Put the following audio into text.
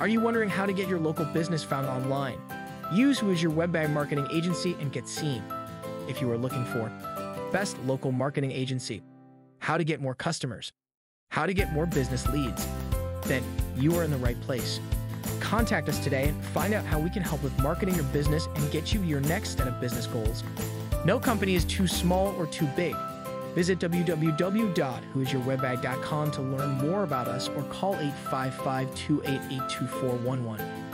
Are you wondering how to get your local business found online? Use Who is Your Web Marketing Agency and get seen. If you are looking for best local marketing agency, how to get more customers, how to get more business leads, then you are in the right place. Contact us today and find out how we can help with marketing your business and get you your next set of business goals. No company is too small or too big. Visit www.whoisyourwebbag.com to learn more about us or call 855-288-2411.